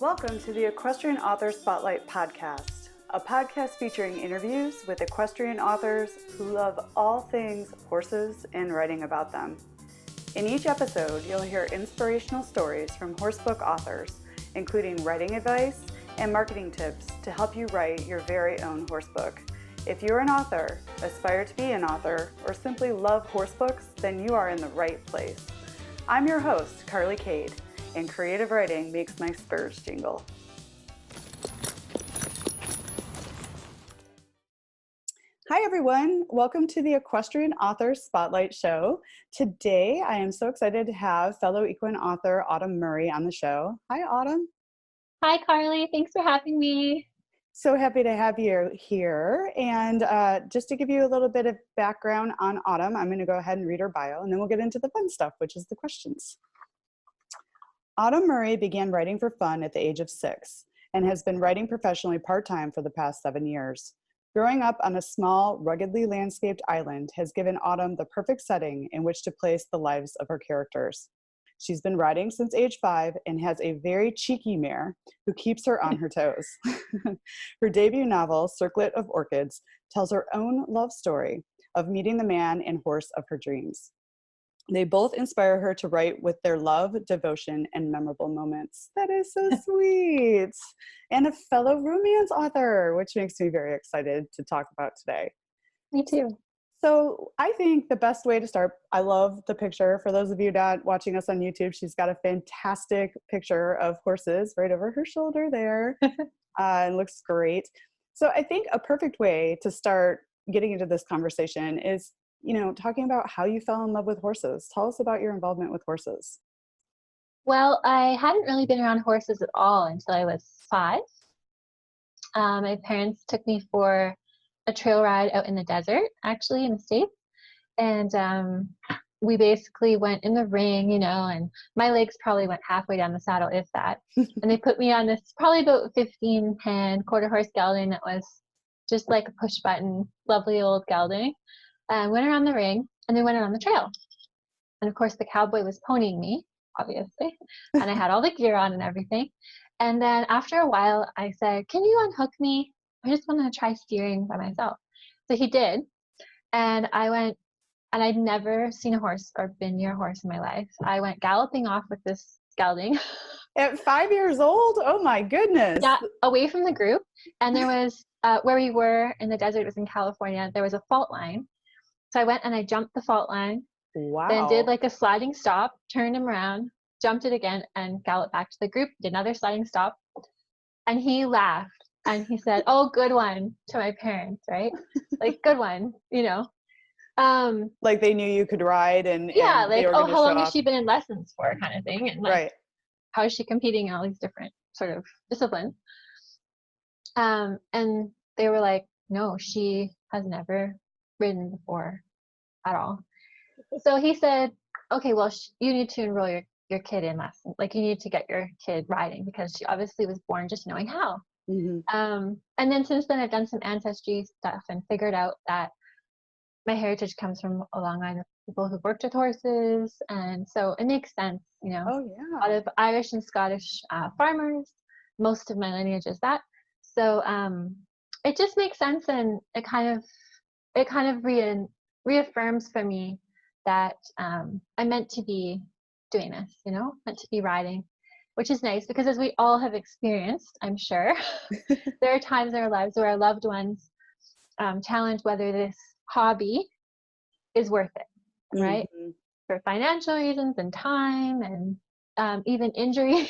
Welcome to the Equestrian Author Spotlight podcast, a podcast featuring interviews with equestrian authors who love all things horses and writing about them. In each episode, you'll hear inspirational stories from horsebook authors, including writing advice and marketing tips to help you write your very own horsebook. If you're an author, aspire to be an author, or simply love horsebooks, then you are in the right place. I'm your host, Kade, and creative writing makes my spurs jingle. Hi everyone, welcome to the Equestrian Author Spotlight show. Today I am so excited to have fellow equine author Autumn Murray on the show. Hi Autumn. Hi Carly, thanks for having me. So happy to have you here. And just to give you a little bit of background on Autumn, I'm going to go ahead and read her bio and then we'll get into the fun stuff, which is the questions. Autumn Murray began writing for fun at the age of 6 and has been writing professionally part-time for the past 7 years. Growing up on a small, ruggedly landscaped island has given Autumn the perfect setting in which to place the lives of her characters. She's been writing since age 5 and has a very cheeky mare who keeps her on her toes. Her debut novel, Circlet of Orchids, tells her own love story of meeting the man and horse of her dreams. They both inspire her to write with their love, devotion, and memorable moments. That is so sweet. And a fellow romance author, which makes me very excited to talk about today. Me too. So I think the best way to start, I love the picture. For those of you not watching us on YouTube, she's got a fantastic picture of horses right over her shoulder there. And looks great. So I think a perfect way to start getting into this conversation is, talking about how you fell in love with horses. Tell us about your involvement with horses. Well, I hadn't really been around horses at all until I was 5. My parents took me for a trail ride out in the desert, actually in the States. And we basically went in the ring, and my legs probably went halfway down the saddle, if that. And they put me on this probably about 15-hand quarter horse gelding that was just like a push button, lovely old gelding. Went around the ring and then went around the trail. And of course the cowboy was ponying me, obviously. And I had all the gear on and everything. And then after a while I said, "Can you unhook me? I just want to try steering by myself." So he did. And I went, and I'd never seen a horse or been near a horse in my life. I went galloping off with this gelding. At 5 years old? Oh my goodness. Yeah, away from the group. And there was, where we were in the desert, it was in California, there was a fault line. So I went and I jumped the fault line. Wow. Then did like a sliding stop, turned him around, jumped it again, and galloped back to the group, did another sliding stop. And he laughed and he said, "Oh, good one," to my parents, right? Like, good one, like they knew you could ride and yeah, and like, "Oh, how long has she been in lessons for," kind of thing. And like, right. How is she competing in all these different sort of disciplines? And they were like, "No, she has never ridden before at all." So he said, "Okay, well, you need to enroll your kid in lessons. Like, you need to get your kid riding because she obviously was born just knowing how." Mm-hmm. And then since then I've done some ancestry stuff and figured out that my heritage comes from a long line of people who've worked with horses, and so it makes sense, Oh yeah. A lot of Irish and Scottish farmers. Most of my lineage is that. So it just makes sense, and it kind of reaffirms for me that I'm meant to be doing this, meant to be riding, which is nice because, as we all have experienced, I'm sure, there are times in our lives where our loved ones challenge whether this hobby is worth it, right? Mm-hmm. For financial reasons and time and even injury.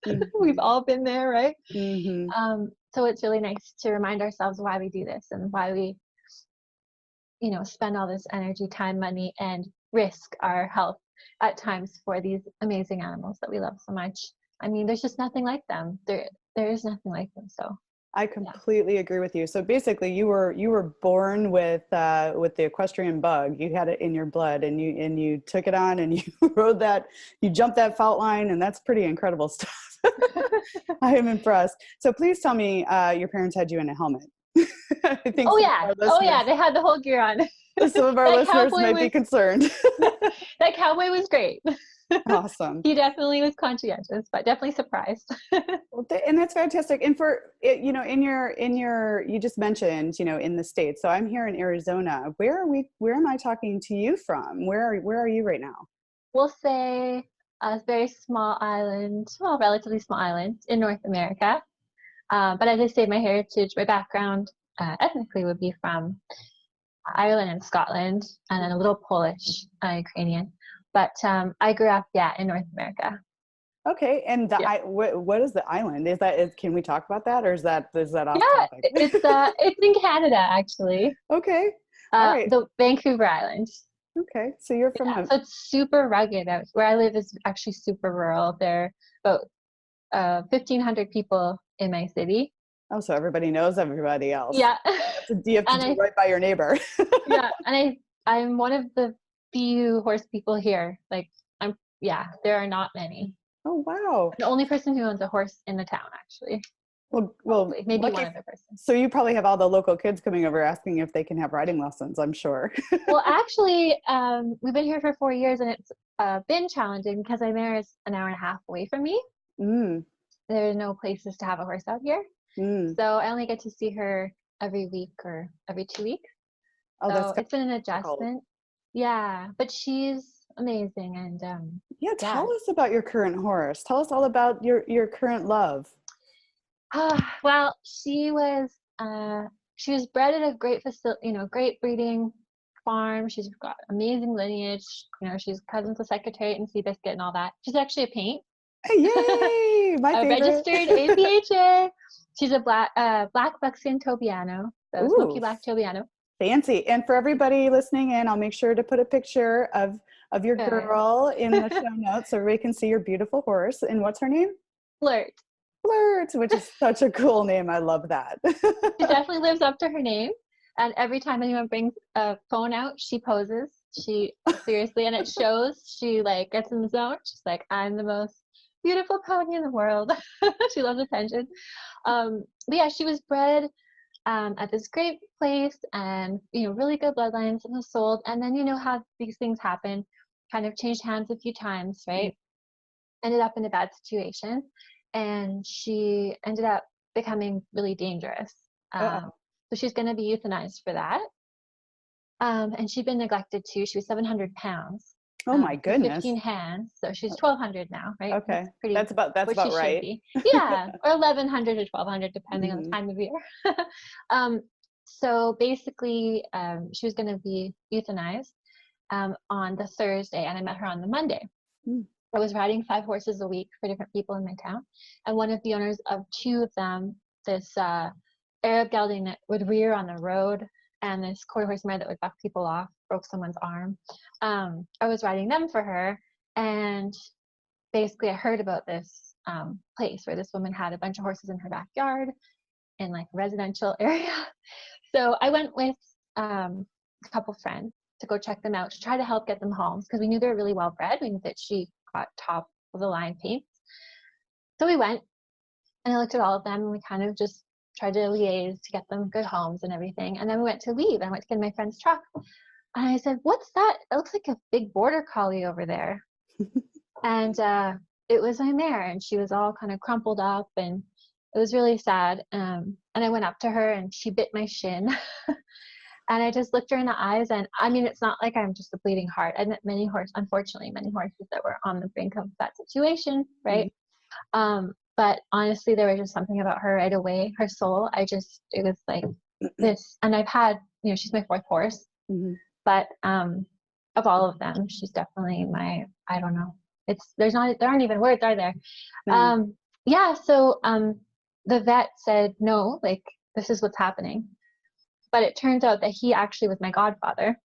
Mm-hmm. We've all been there, right? Mm-hmm. So it's really nice to remind ourselves why we do this and why we spend all this energy, time, money, and risk our health at times for these amazing animals that we love so much. I mean, there's just nothing like them. There is nothing like them. So I completely agree with you. So basically, you were born with the equestrian bug. You had it in your blood, and you took it on, and you rode that. You jumped that fault line, and that's pretty incredible stuff. I am impressed. So please tell me, your parents had you in a helmet. I think. Oh yeah, they had the whole gear on. Some of our listeners might be concerned. That cowboy was great. Awesome. He definitely was conscientious, but definitely surprised. Well, and that's fantastic. And for it, you just mentioned, in the States. So I'm here in Arizona. Where am I talking to you from? Where are you right now? We'll say a very small island, well, relatively small island in North America. But as I say, my heritage, my background ethnically would be from Ireland and Scotland, and then a little Polish, Ukrainian. But I grew up, in North America. Okay, and what is the island? Can we talk about that, or is that off topic? It's in Canada, actually. Okay, all right. The Vancouver Island. Okay, so you're from So it's super rugged. Where I live is actually super rural. There are about 1,500 people in my city. Oh, so everybody knows everybody else. Yeah. You have to do right by your neighbor. Yeah, and I'm one of the few horse people here. Like there are not many. Oh, wow. The only person who owns a horse in the town, actually. Well, maybe one other person. So you probably have all the local kids coming over asking if they can have riding lessons, I'm sure. Well, actually, we've been here for 4 years, and it's been challenging because my mare is an hour and a half away from me. There are no places to have a horse out here. So I only get to see her every week or every 2 weeks. Oh, so it's been an adjustment. Yeah, but she's amazing. And tell us about your current horse. Tell us all about your current love. Well, she was bred at a great facility, great breeding farm. She's got amazing lineage. She's cousins with Secretariat and Seabiscuit and all that. She's actually a paint. Yay! My favorite. Registered APHA. She's a black buckskin Tobiano, so smoky black Tobiano. Fancy. And for everybody listening in, I'll make sure to put a picture of your girl in the show notes so everybody can see your beautiful horse. And what's her name? Flirt, which is such a cool name. I love that. She definitely lives up to her name. And every time anyone brings a phone out, she poses. Seriously, and it shows. She gets in the zone. She's like, I'm the most beautiful pony in the world. She loves attention. But yeah, she was bred at this great place, and really good bloodlines, and was sold. And then how these things happen, kind of changed hands a few times, right? Ended up in a bad situation, and she ended up becoming really dangerous. So she's going to be euthanized for that. And she'd been neglected too. She was 700 pounds. Oh my goodness. 15 hands. So she's 1,200 now, right? Okay. That's about right. Yeah. Or 1,100 to 1,200, depending on the time of year. So basically, she was going to be euthanized on the Thursday, and I met her on the Monday. I was riding 5 horses a week for different people in my town. And one of the owners of 2 of them, this Arab gelding that would rear on the road, and this quarter horse mare that would buck people off, broke someone's arm. I was riding them for her, and basically I heard about this place where this woman had a bunch of horses in her backyard in a residential area. So I went with a couple friends to go check them out, to try to help get them home, because we knew they were really well bred. We knew that she got top of the line paints. So we went, and I looked at all of them, and we kind of just tried to liaise to get them good homes and everything. And then we went to leave. I went to get in my friend's truck, and I said, "What's that? It looks like a big border collie over there." And it was my mare, and she was all kind of crumpled up, and it was really sad. And I went up to her, and she bit my shin. And I just looked her in the eyes, and I mean, it's not like I'm just a bleeding heart. I met unfortunately, many horses that were on the brink of that situation, right? But honestly, there was just something about her right away, her soul. It was like this. And I've had, she's my 4th horse, but of all of them, she's definitely I don't know. There aren't even words, are there? No. So the vet said, no, this is what's happening. But it turns out that he actually was my godfather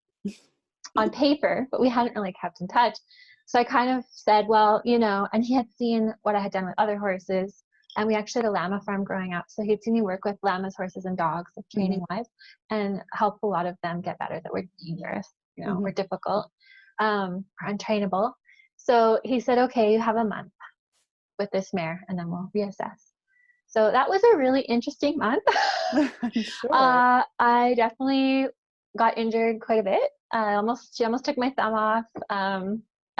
on paper, but we hadn't really kept in touch. So I kind of said, well, and he had seen what I had done with other horses, and we actually had a llama farm growing up. So he'd seen me work with llamas, horses, and dogs, training wise, and help a lot of them get better that were dangerous, were difficult, or untrainable. So he said, okay, you have a month with this mare, and then we'll reassess. So that was a really interesting month. Sure. I definitely got injured quite a bit. She almost took my thumb off.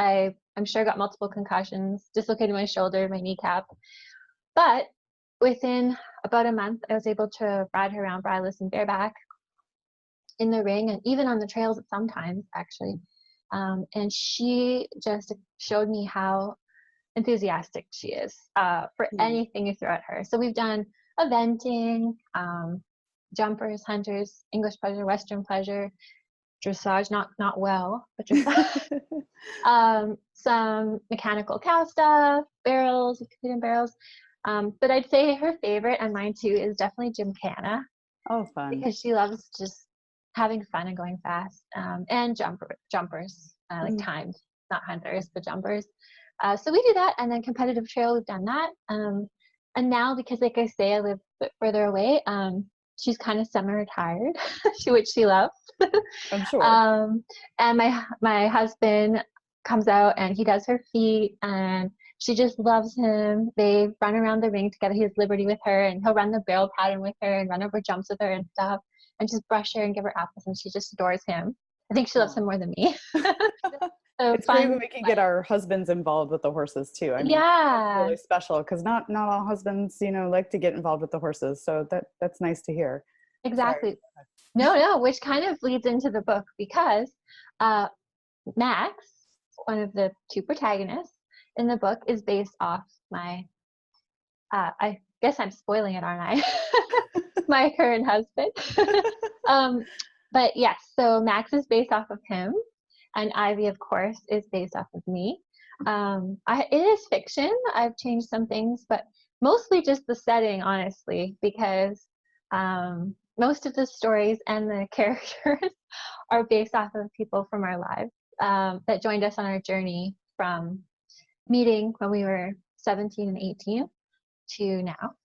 I'm sure I got multiple concussions, dislocated my shoulder, my kneecap. But within about a month, I was able to ride her around bridleless and bareback in the ring and even on the trails at sometimes, actually. And she just showed me how enthusiastic she is for anything you throw at her. So we've done eventing, jumpers, hunters, English pleasure, Western pleasure, dressage, not well, but dressage. Some mechanical cow stuff, barrels, competing barrels. But I'd say her favorite, and mine too, is definitely Gymkhana. Oh, fun. Because she loves just having fun and going fast. And jumpers, like timed, not hunters, but jumpers. So we do that, and then competitive trail, we've done that. And now, because like I say, I live a bit further away, she's kind of semi-retired, which she loves. I'm sure. And my husband comes out and he does her feet, and she just loves him. They run around the ring together. He has Liberty with her, and he'll run the barrel pattern with her and run over jumps with her and stuff, and just brush her and give her apples, and she just adores him. I think she loves him more than me. So it's great when we can get our husbands involved with the horses too. I mean, yeah, that's really special because not all husbands, like to get involved with the horses. So that's nice to hear. Exactly. No, which kind of leads into the book because Max, one of the two protagonists in the book, is based off my, I guess I'm spoiling it, aren't I? My current husband. But yes, so Max is based off of him, and Ivy, of course, is based off of me. It is fiction. I've changed some things, but mostly just the setting, honestly, because most of the stories and the characters are based off of people from our lives that joined us on our journey from meeting when we were 17 and 18 to now.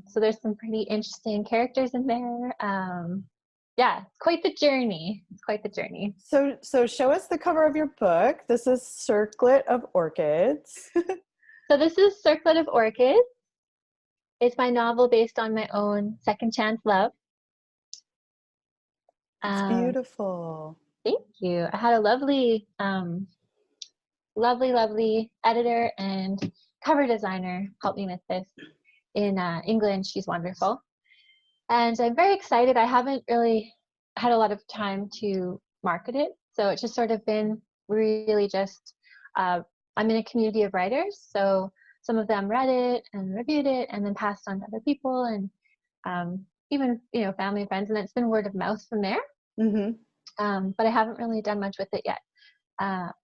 So there's some pretty interesting characters in there. Yeah, it's quite the journey. So show us the cover of your book. This is Circlet of Orchids. So this is Circlet of Orchids. It's my novel based on my own second chance love. It's beautiful. Thank you. I had a lovely editor and cover designer help me with this in England. She's wonderful. And I'm very excited. I haven't really had a lot of time to market it. So it's just sort of been really just, I'm in a community of writers. So some of them read it and reviewed it and then passed on to other people and even, family and friends. And it's been word of mouth from there. But I haven't really done much with it yet.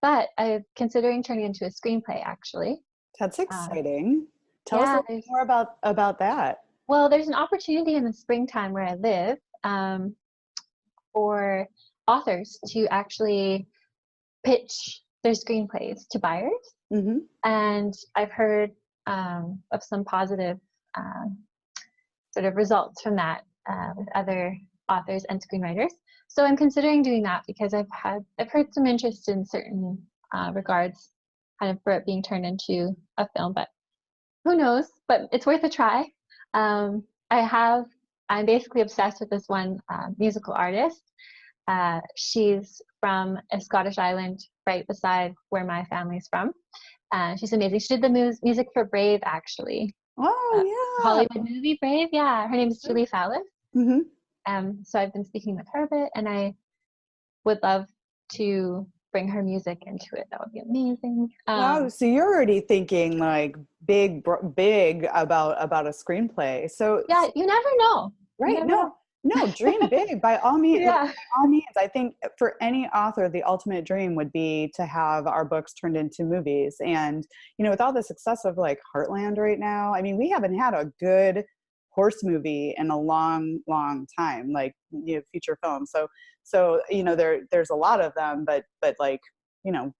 But I'm considering turning it into a screenplay, actually. That's exciting. Tell us a little more about that. Well, there's an opportunity in the springtime where I live for authors to actually pitch their screenplays to buyers. And I've heard of some positive sort of results from that with other authors and screenwriters. So I'm considering doing that because I've heard some interest in certain regards, kind of for it being turned into a film, but who knows? But it's worth a try. I'm basically obsessed with this one musical artist. She's from a Scottish island right beside where my family's from. She's amazing. She did the music for Brave, actually. Oh, yeah. Hollywood movie Brave, yeah. Her name is Julie Fowlis. So I've been speaking with her a bit, and I would love to bring her music into it. That would be amazing. Wow, so you're already thinking like big about a screenplay. So yeah, you never know. Right? No, dream big by all means. Yeah. By all means, I think for any author, the ultimate dream would be to have our books turned into movies. And with all the success of like Heartland right now, I mean, we haven't had a good horse movie in a long time, like feature film. So there's a lot of them, but like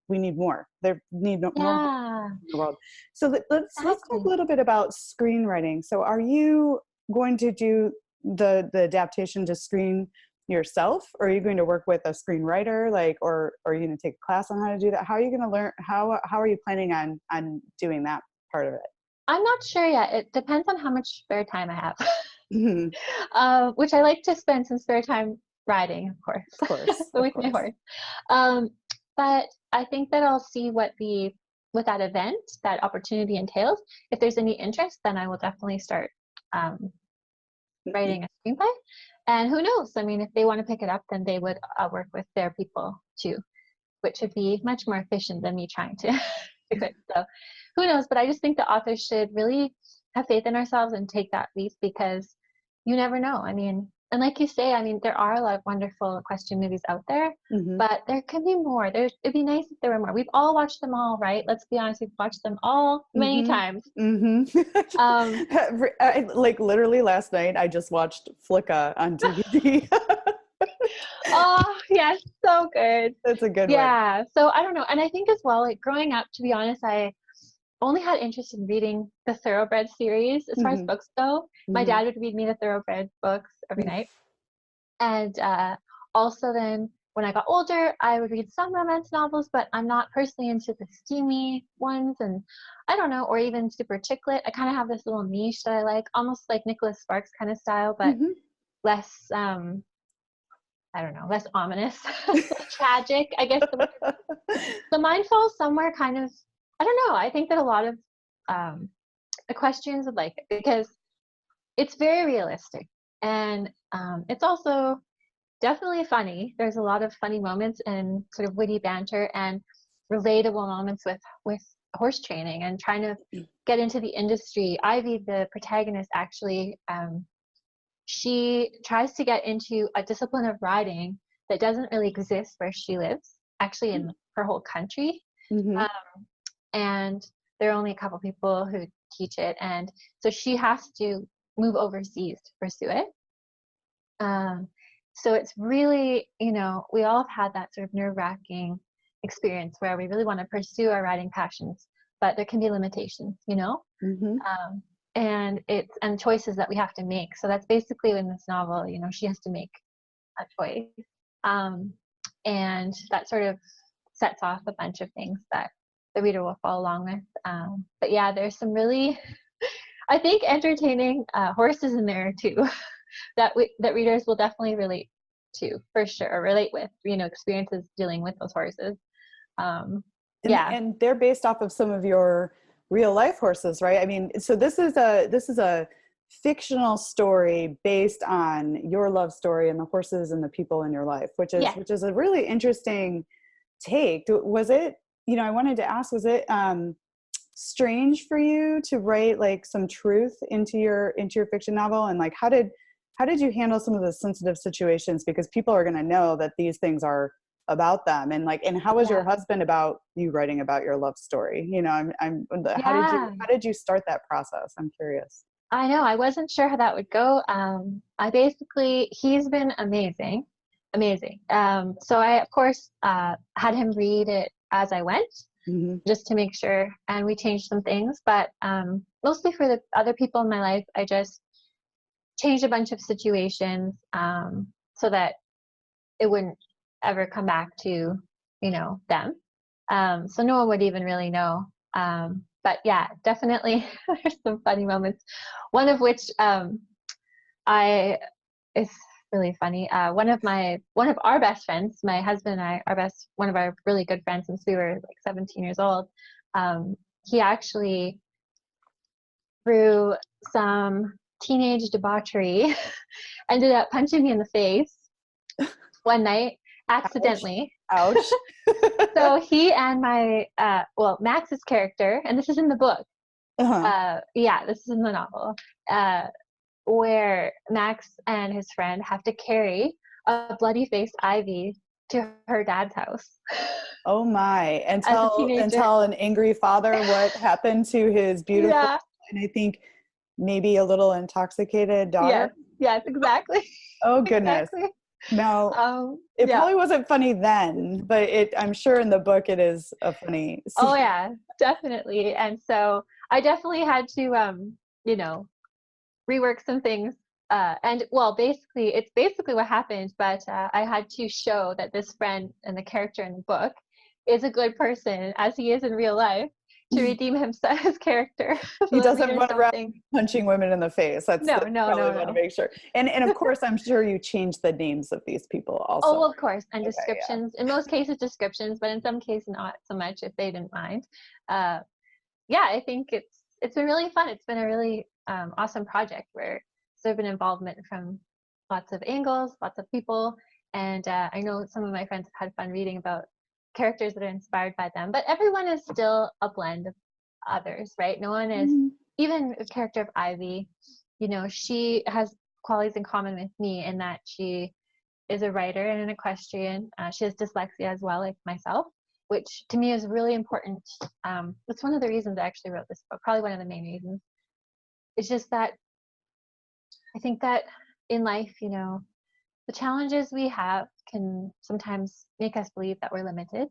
we need more. There need more in the world. So let's talk a little bit about screenwriting. So are you going to do the adaptation to screen yourself, or are you going to work with a screenwriter, or are you going to take a class on how to do that? How are you going to learn? How are you planning on doing that part of it? I'm not sure yet. It depends on how much spare time I have, which I like to spend some spare time riding, of course. Of course. with my horse. but I think that I'll see what that event, that opportunity entails. If there's any interest, then I will definitely start writing a screenplay. And who knows? I mean, if they want to pick it up, then they would work with their people too, which would be much more efficient than me trying to do it. So who knows? But I just think the authors should really have faith in ourselves and take that leap, because you never know. I mean, and like you say, I mean, there are a lot of wonderful equestrian movies out there, but there could be more. It'd be nice if there were more. We've all watched them all, right? Let's be honest, we've watched them all many times. Like literally last night, I just watched Flicka on DVD. Oh, yes, so good. That's a good one. Yeah, so I don't know. And I think as well, like growing up, to be honest, I only had interest in reading the Thoroughbred series as far as books go. My dad would read me the Thoroughbred books every night. And also then when I got older, I would read some romance novels, but I'm not personally into the steamy ones, and I don't know, or even super chick lit. I kind of have this little niche that I like, almost like Nicholas Sparks kind of style, but less, I don't know, less ominous, less tragic, I guess. So mine falls somewhere kind of, I don't know. I think that a lot of equestrians would like it because it's very realistic, and it's also definitely funny. There's a lot of funny moments and sort of witty banter and relatable moments with horse training and trying to get into the industry. Ivy, the protagonist, actually, she tries to get into a discipline of riding that doesn't really exist where she lives, actually in her whole country. And there are only a couple people who teach it, and so she has to move overseas to pursue it. So it's really, you know, we all have had that sort of nerve-wracking experience where we really want to pursue our riding passions, but there can be limitations, you know, and choices that we have to make. So that's basically in this novel, you know, she has to make a choice, and that sort of sets off a bunch of things that the reader will follow along with. But yeah, there's some really, I think, entertaining horses in there too, that readers will definitely relate to, for sure, or relate with, you know, experiences dealing with those horses. And they're based off of some of your real life horses, right? I mean, so this is a fictional story based on your love story and the horses and the people in your life, which is a really interesting take. Was it, you know, I wanted to ask, was it strange for you to write like some truth into your fiction novel, and like how did you handle some of the sensitive situations, because people are going to know that these things are about them, and how was your husband about you writing about your love story? You know, how did you start that process? I'm curious. I know, I wasn't sure how that would go. He's been amazing. So I, of course, had him read it as I went, just to make sure, and we changed some things, but mostly for the other people in my life, I just changed a bunch of situations so that it wouldn't ever come back to, you know, them. So no one would even really know. But yeah, definitely there's some funny moments. One of which is really funny. One of our best friends, my husband and I, one of our really good friends since we were like 17 years old, he actually, through some teenage debauchery, ended up punching me in the face one night accidentally. Ouch. So he and Max's character, and this is in the book. This is in the novel, where Max and his friend have to carry a bloody-faced Ivy to her dad's house. Oh my! And tell an angry father what happened to his beautiful, and I think maybe a little intoxicated daughter. Yes, exactly. Oh goodness. Exactly. No, it probably wasn't funny then, but I'm sure in the book it is a funny scene. Oh yeah, definitely. And so I definitely had to, you know, rework some things. It's basically what happened, but I had to show that this friend and the character in the book is a good person as he is in real life. to redeem himself, his character. So He that doesn't readers run don't around think. punching women in the face. No, That's no, probably no, want to no. make sure. And of course, I'm sure you changed the names of these people also. Oh, of course, and Okay, yeah. descriptions. In most cases, descriptions, but in some cases, not so much if they didn't mind. Uh, yeah, I think it's been really fun. It's been a really awesome project where there's been involvement from lots of angles, lots of people, and I know some of my friends have had fun reading about characters that are inspired by them. But everyone is still a blend of others, right? No one is, Mhm. even a character of Ivy. You know, she has qualities in common with me in that she is a writer and an equestrian. She has dyslexia as well, like myself, which to me is really important. It's one of the reasons I actually wrote this book, probably one of the main reasons. It's just that I think that in life, you know, the challenges we have can sometimes make us believe that we're limited.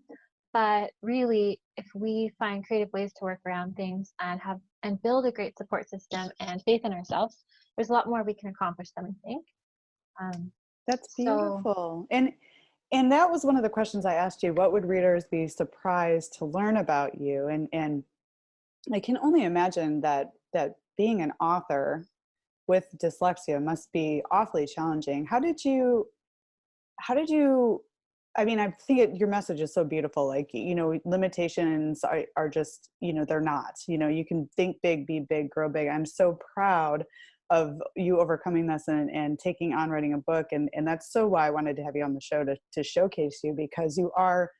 But really, if we find creative ways to work around things and build a great support system and faith in ourselves, there's a lot more we can accomplish than we think. That's So beautiful. And that was one of the questions I asked you. What would readers be surprised to learn about you? And I can only imagine that being an author with dyslexia must be awfully challenging. How did you I mean, I think your message is so beautiful. Like, you know, limitations are just, you know, they're not. You know, you can think big, be big, grow big. I'm so proud of you overcoming this and taking on writing a book. And that's so why I wanted to have you on the show to showcase you, because you are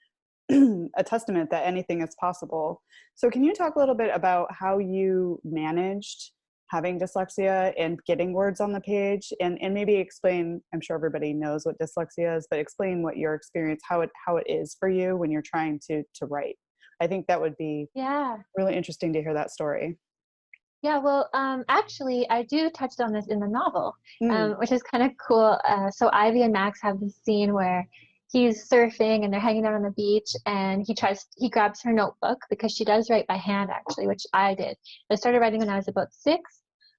a testament that anything is possible. So can you talk a little bit about how you managed having dyslexia and getting words on the page, and maybe explain, I'm sure everybody knows what dyslexia is, but explain what your experience, how it is for you when you're trying to write. I think that would be yeah. really interesting to hear that story. Yeah, well, actually, I do touch on this in the novel, Mm. which is kind of cool. So Ivy and Max have this scene where he's surfing and they're hanging out on the beach, and he grabs her notebook because she does write by hand, actually, which I did. I started writing when I was about 6,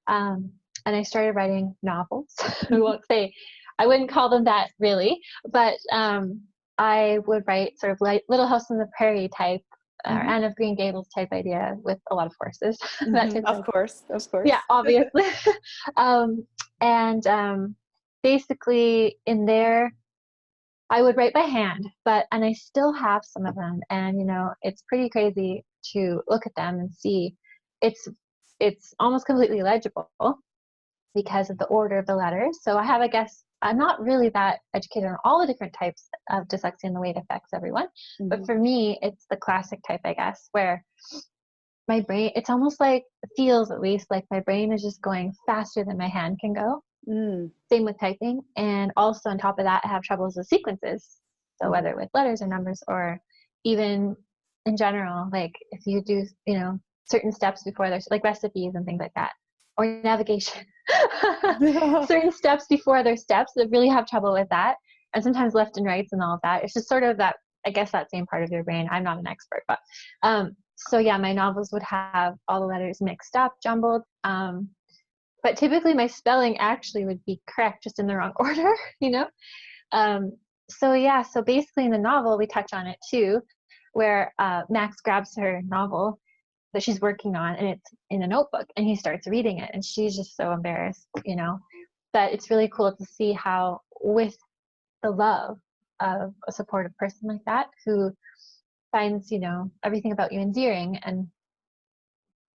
and I started writing novels. I wouldn't call them that really, but I would write sort of like Little House on the Prairie type or Hmm. Anne of Green Gables type idea with a lot of horses, that Hmm. type Of of, course, of yeah, course. obviously. um, and basically in there, I would write by hand, and I still have some of them. And, you know, it's pretty crazy to look at them and see it's, it's almost completely legible because of the order of the letters. So I have, I guess, I'm not really that educated on all the different types of dyslexia and the way it affects everyone. But Hmm. for me, it's the classic type, I guess, where my brain, it's almost like, it feels at least like my brain is just going faster than my hand can go. Mm. Same with typing. And also on top of that, I have troubles with sequences. So Hmm. whether with letters or numbers or even in general, like if you do, you know, certain steps before there's like recipes and things like that, or navigation, certain steps before there's steps that really have trouble with that. And sometimes left and rights and all of that. It's just sort of that, I guess, that same part of your brain. I'm not an expert, but so yeah, my novels would have all the letters mixed up, jumbled. But typically my spelling actually would be correct, just in the wrong order, you know? Um, so yeah, so basically in the novel, we touch on it too, where Max grabs her novel that she's working on and it's in a notebook and he starts reading it and she's just so embarrassed, you know? But it's really cool to see how, with the love of a supportive person like that who finds, you know, everything about you endearing and,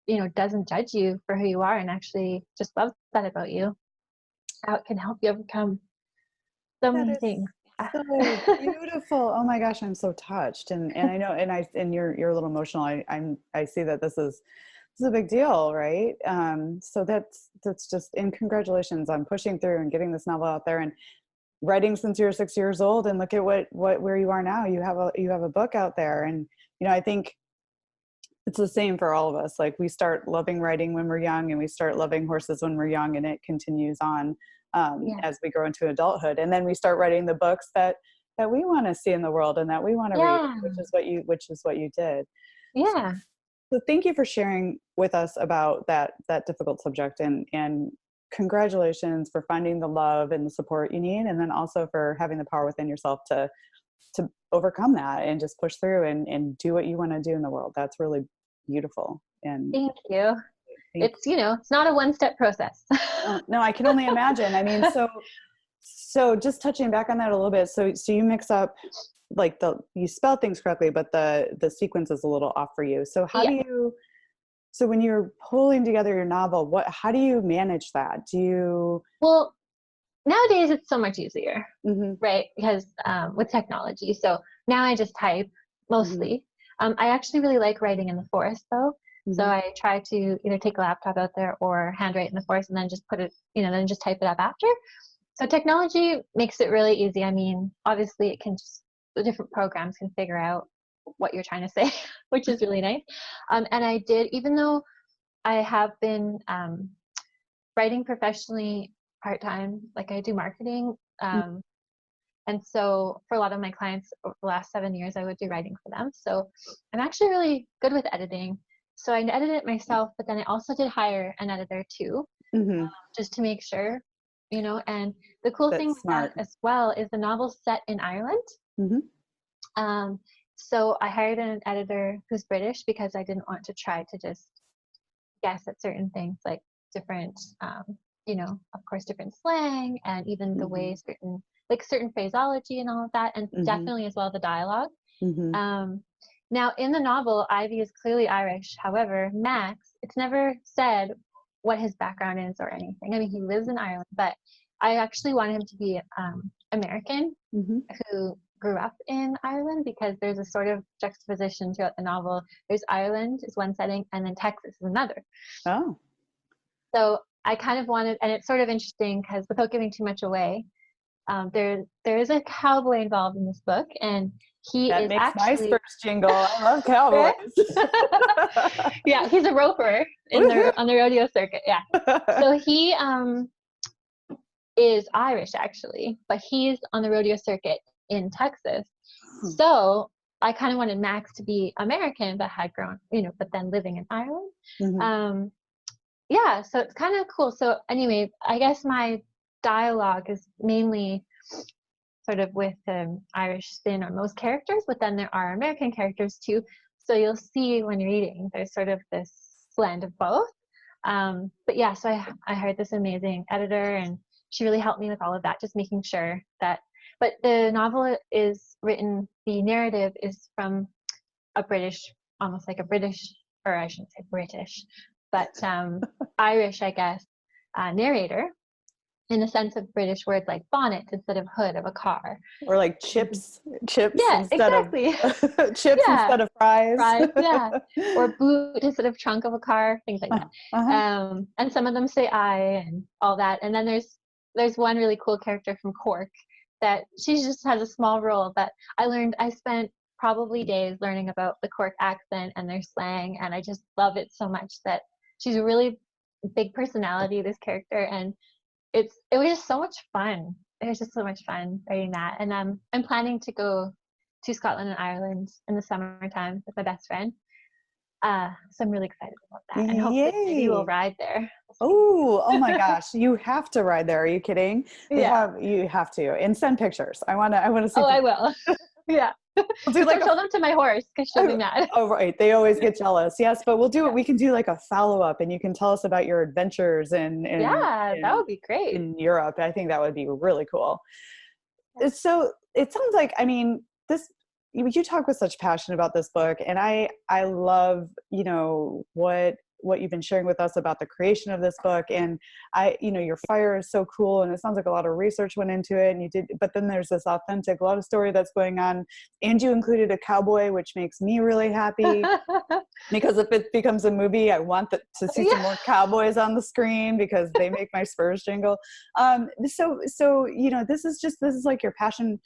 you know, doesn't judge you for who you are and actually just loves that about you, how it can help you overcome so That many is things. so beautiful. Oh my gosh, I'm so touched. And I know, and you're a little emotional. I see that this is a big deal, right? So that's just, and congratulations on pushing through and getting this novel out there and writing since you were 6 years old. And look at where you are now. You have a book out there. And, you know, I think it's the same for all of us. Like, we start loving writing when we're young, and we start loving horses when we're young, and it continues on Yeah. as we grow into adulthood. And then we start writing the books that we want to see in the world and that we want to read, Yeah. which is what you did. Yeah. So thank you for sharing with us about that difficult subject, and congratulations for finding the love and the support you need, and then also for having the power within yourself to overcome that and just push through and do what you want to do in the world. That's really beautiful. And thank you. It's, you know, it's not a one-step process. no, I can only imagine. I mean, so just touching back on that a little bit. So you mix up like you spell things correctly, but the sequence is a little off for you. So how do you, so when you're pulling together your novel, how do you manage that? Well, nowadays it's so much easier, right? Because with technology. So now I just type mostly. I actually really like writing in the forest though. So I try to either take a laptop out there or handwrite in the forest and then just put it, you know, then just type it up after. So technology makes it really easy. I mean, obviously the different programs can figure out what you're trying to say, which is really nice. And I did, even though I have been writing professionally part-time, like I do marketing. And so for a lot of my clients over the last 7 years, I would do writing for them. So I'm actually really good with editing. So I edited it myself, but then I also did hire an editor too, just to make sure, you know. And the cool thing with that as well is the novel's set in Ireland. So I hired an editor who's British because I didn't want to try to just guess at certain things like different, you know, of course, different slang and even the way certain phraseology and all of that, and definitely as well the dialogue. Now in the novel, Ivy is clearly Irish. However, Max, it's never said what his background is or anything. I mean, he lives in Ireland, but I actually wanted him to be American who grew up in Ireland, because there's a sort of juxtaposition throughout the novel. There's Ireland is one setting and then Texas is another. Oh. So I kind of wanted, and it's sort of interesting because without giving too much away, there is a cowboy involved in this book, and that makes actually my first jingle. I love cowboys. Yeah, he's a roper on the rodeo circuit. Yeah, so he is Irish actually, but he's on the rodeo circuit in Texas. So I kind of wanted Max to be American, but had grown, you know, but then living in Ireland. Yeah, so it's kind of cool. So anyway, I guess my dialogue is mainly sort of with Irish spin on most characters, but then there are American characters too. So you'll see when you're reading, there's sort of this blend of both. But yeah, so I hired this amazing editor, and she really helped me with all of that, just making sure that, but the novel is written, the narrative is from a British, almost like a British, or I shouldn't say British, but Irish, I guess, narrator, in the sense of British words like bonnet instead of hood of a car. Or like chips instead of chips instead of fries. Yeah. Or boot instead of trunk of a car, things like that. And some of them say I and all that. And then there's one really cool character from Cork that she just has a small role that I spent probably days learning about the Cork accent and their slang, and I just love it so much that she's a really big personality, this character, and it was just so much fun. It was just so much fun writing that. And I'm planning to go to Scotland and Ireland in the summertime with my best friend. So I'm really excited about that. And hopefully maybe we'll ride there. Oh my gosh. You have to ride there. Are you kidding? You have to. And send pictures. I want to see. Oh, I will. Yeah. We'll do show them to my horse because she'll be mad. Oh, right. They always get jealous. Yes, but we'll do it. We can do like a follow-up, and you can tell us about your adventures that would be great in Europe. I think that would be really cool. So it sounds like, I mean, you talk with such passion about this book, and I love, you know, what you've been sharing with us about the creation of this book. And your fire is so cool, and it sounds like a lot of research went into it, and you did, but then there's this authentic love story that's going on, and you included a cowboy, which makes me really happy because if it becomes a movie, I want to see some more cowboys on the screen because they make my spurs jingle. So you know, this is like your passion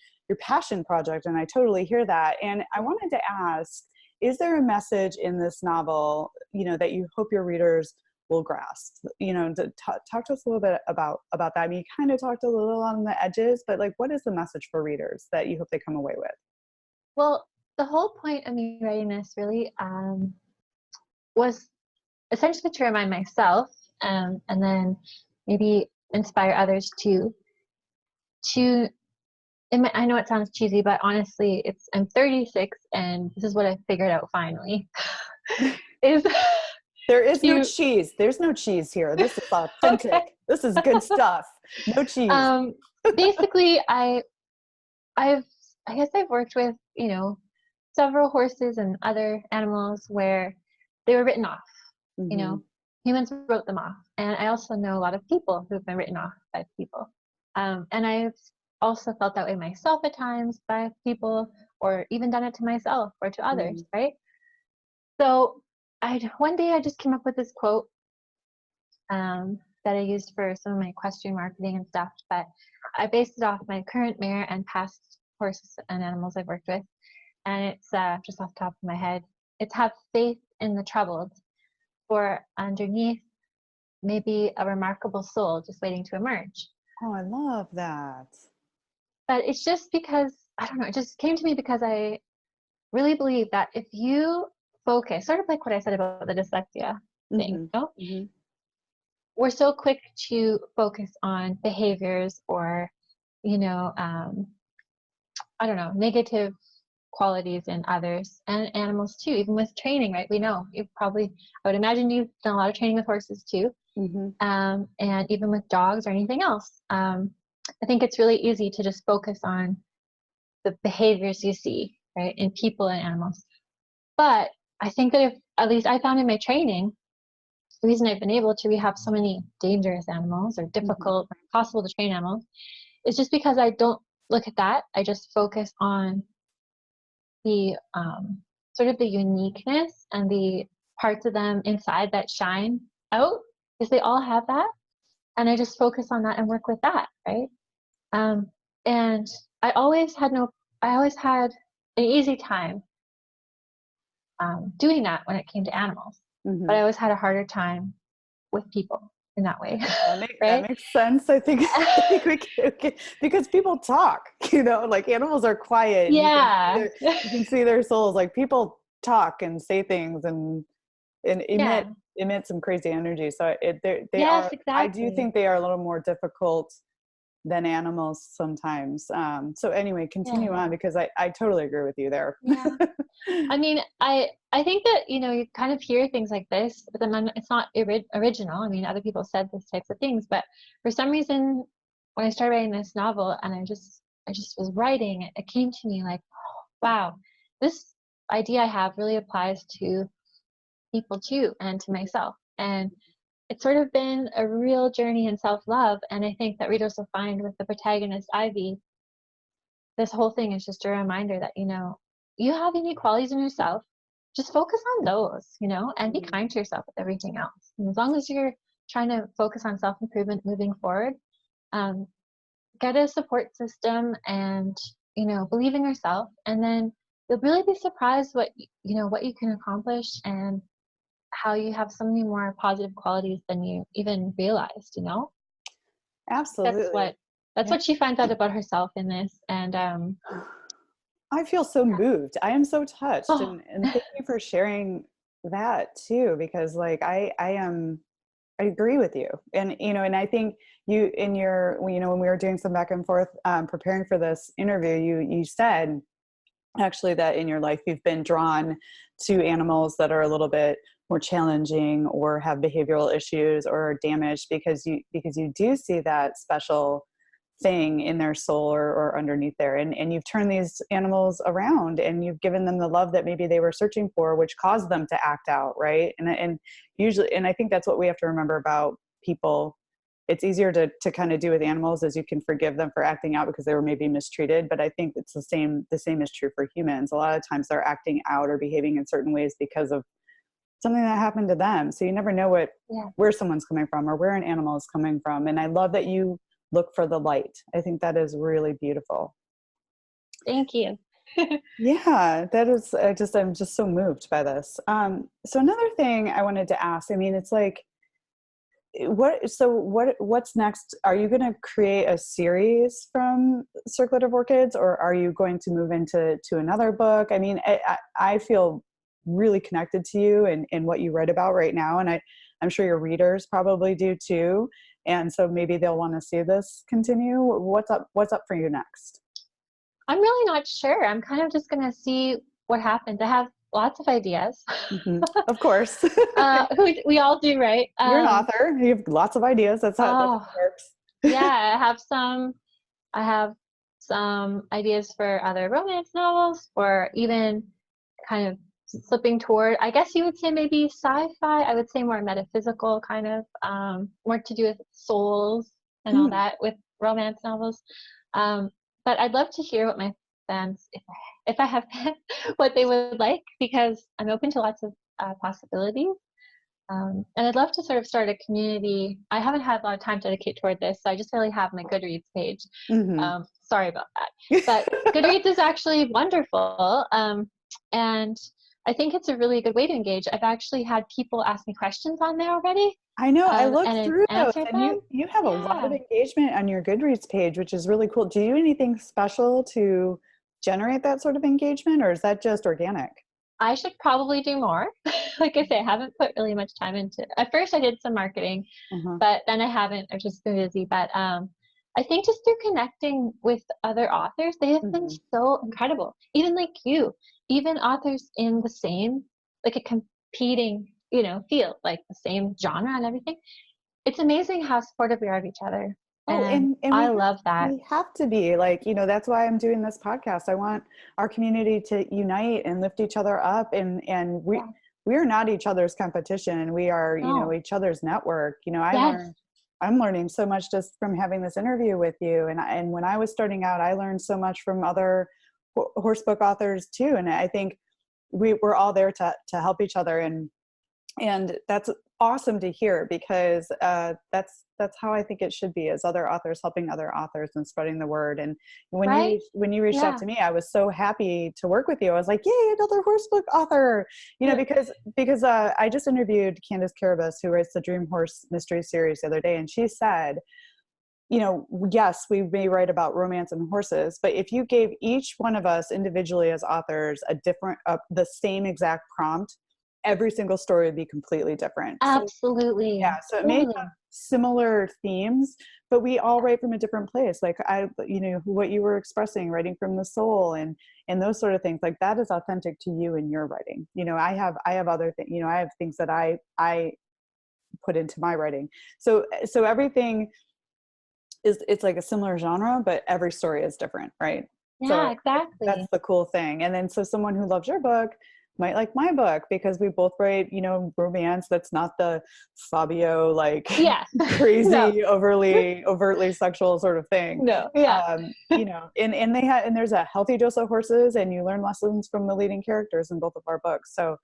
project, and I totally hear that. And I wanted to ask, is there a message in this novel, you know, that you hope your readers will grasp? You know, talk to us a little bit about that. I mean, you kind of talked a little on the edges, but like, what is the message for readers that you hope they come away with? Well, the whole point of me writing this really was essentially to remind myself, and then maybe inspire others to I know it sounds cheesy, but honestly, I'm 36, and this is what I figured out finally, is There is no to cheese. There's no cheese here. This is authentic. okay. This is good stuff. No cheese. Basically, I guess I've worked with, you know, several horses and other animals where they were written off. You know, humans wrote them off. And I also know a lot of people who've been written off by people. And I've also felt that way myself at times by people, or even done it to myself or to others, right? So one day I just came up with this quote that I used for some of my equestrian marketing and stuff, but I based it off my current mare and past horses and animals I've worked with. And it's just off the top of my head. It's have faith in the troubled, for underneath maybe a remarkable soul just waiting to emerge. Oh, I love that. But it's just because, I don't know, it just came to me because I really believe that if you focus, sort of like what I said about the dyslexia thing, you know? We're so quick to focus on behaviors or, you know, I don't know, negative qualities in others and animals too, even with training, right? We know you've probably, I would imagine you've done a lot of training with horses too, and even with dogs or anything else. I think it's really easy to just focus on the behaviors you see, right, in people and animals. But I think that if, at least I found in my training, the reason I've been able to rehab so many dangerous animals or difficult or impossible to train animals is just because I don't look at that. I just focus on the sort of the uniqueness and the parts of them inside that shine out, because they all have that. And I just focus on that and work with that, right? And I always had an easy time doing that when it came to animals, but I always had a harder time with people in that way. Right? That makes sense. I think we can, because people talk, you know, like animals are quiet. Yeah. You can see their souls. Like people talk and say things and emit some crazy energy. So they yes, are, exactly. I do think they are a little more difficult than animals sometimes. So anyway, continue on, because I totally agree with you there. Yeah. I mean, I think that, you know, you kind of hear things like this, but then it's not original. I mean, other people said these types of things, but for some reason, when I started writing this novel and I just was writing, it came to me like, wow, this idea I have really applies to people too, and to myself. And it's sort of been a real journey in self-love. And I think that readers will find with the protagonist, Ivy, this whole thing is just a reminder that, you know, you have unique qualities in yourself. Just focus on those, you know, and be kind to yourself with everything else. And as long as you're trying to focus on self-improvement moving forward, get a support system and, you know, believe in yourself. And then you'll really be surprised what you can accomplish and how you have so many more positive qualities than you even realized, you know? Absolutely. That's what she finds out about herself in this. And I feel so moved. I am so touched. oh, And thank you for sharing that too, because like I agree with you. And, you know, and I think you, in your, you know, when we were doing some back and forth, preparing for this interview, you said actually that in your life, you've been drawn to animals that are a little bit more challenging or have behavioral issues or are damaged because you do see that special thing in their soul or underneath there. And you've turned these animals around and you've given them the love that maybe they were searching for, which caused them to act out. Right. And usually, and I think that's what we have to remember about people. It's easier to kind of do with animals, as you can forgive them for acting out because they were maybe mistreated. But I think it's the same is true for humans. A lot of times they're acting out or behaving in certain ways because of something that happened to them. So you never know where someone's coming from or where an animal is coming from. And I love that you look for the light. I think that is really beautiful. Thank you. Yeah, that is, I'm just so moved by this. So another thing I wanted to ask, I mean, it's like, what's next? Are you going to create a series from Circlet of Orchids, or are you going to move into another book? I mean, I feel really connected to you and what you write about right now. And I'm sure your readers probably do too. And so maybe they'll want to see this continue. What's up for you next? I'm really not sure. I'm kind of just going to see what happens. I have Mm-hmm. ideas. Of course. We all do, right? You're an author. You have lots of ideas. That's how it Oh, works. yeah, I have some ideas for other romance novels, or even kind of slipping toward, I guess you would say maybe sci-fi. I would say more metaphysical, kind of more to do with souls and all Mm. that with romance novels. But I'd love to hear what my fans, if I have what they would like, because I'm open to lots of possibilities. And I'd love to sort of start a community. I haven't had a lot of time to dedicate toward this, so I just really have my Goodreads page. Mm-hmm. Sorry about that. But Goodreads is actually wonderful. And I think it's a really good way to engage. I've actually had people ask me questions on there already. I know. I looked And through those, answered and them. you have a lot of Yeah. engagement on your Goodreads page, which is really cool. Do you do anything special to generate that sort of engagement, or is that just organic? I should probably do more. Like I say, I haven't put really much time into it. At first I did some marketing, Uh-huh. but then I haven't. I've just been busy. But I think just through connecting with other authors, they have been Mm-hmm. so incredible. Even like you, even authors in the same, like a competing, field, like the same genre and everything. It's amazing how supportive we are of each other. Oh, And and I love that. we have to be like, that's why I'm doing this podcast. I want our community to unite and lift each other up, and Yeah. we are not each other's competition. We are, No. each other's network. Yes. I'm learning so much just from having this interview with you. And when I was starting out, I learned so much from other horse book authors too. And I think we're all there to help each other. And that's awesome to hear, because that's how I think it should be, as other authors helping other authors and spreading the word. And Right? when you reached out Yeah. to me, I was so happy to work with you. I was like, yay, another horse book author, because I just interviewed Candace Carabas, who writes the Dream Horse Mystery Series, the other day, and she said, yes, we may write about romance and horses, but if you gave each one of us individually as authors the same exact prompt, every single story would be completely different. Absolutely. So it may Totally. have similar themes, but we all write from a different place. Like what you were expressing, writing from the soul and those sort of things, like that is authentic to you in your writing. I have other things, I have things that I put into my writing. So everything it's like a similar genre, but every story is different, right? Yeah, So that's exactly. the cool thing. And then so someone who loves your book might like my book, because we both write, romance that's not the Fabio, like Yeah. No. crazy, overtly sexual sort of thing. No. Yeah. And there's a healthy dose of horses, and you learn lessons from the leading characters in both of our books. So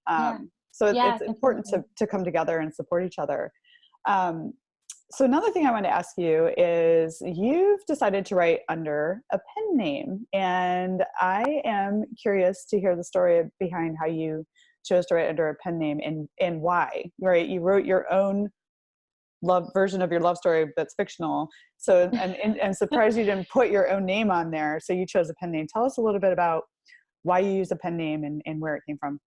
Yeah. it's Yeah, important completely. to come together and support each other. So another thing I want to ask you is, you've decided to write under a pen name, and I am curious to hear the story behind how you chose to write under a pen name, and why. Right, you wrote your own love version of your love story that's fictional. So I'm surprised you didn't put your own name on there. So you chose a pen name. Tell us a little bit about why you use a pen name and where it came from.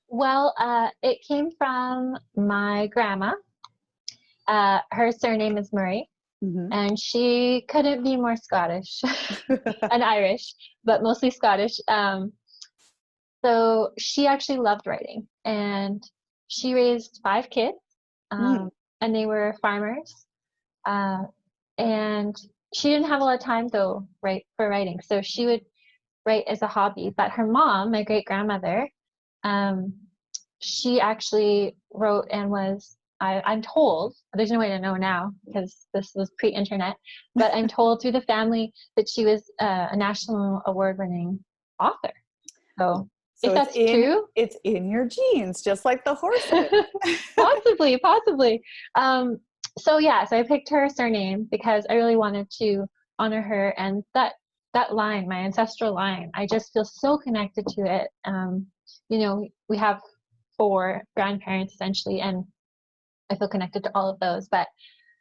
Well, it came from my grandma. Her surname is Murray, Mm-hmm. and she couldn't be more Scottish and Irish, but mostly Scottish. So she actually loved writing, and she raised 5 kids, Mm. and they were farmers. Uh, and she didn't have a lot of time though, right, for writing. So she would write as a hobby. But her mom, my great grandmother, um, she actually wrote and was, I'm told, there's no way to know now because this was pre-internet, but I'm told through the family that she was a national award-winning author. So So if that's true, it's in your genes, just like the horses. possibly. So yeah, so I picked her surname because I really wanted to honor her, and that line, my ancestral line, I just feel so connected to it. We have 4 grandparents essentially, and I feel connected to all of those. But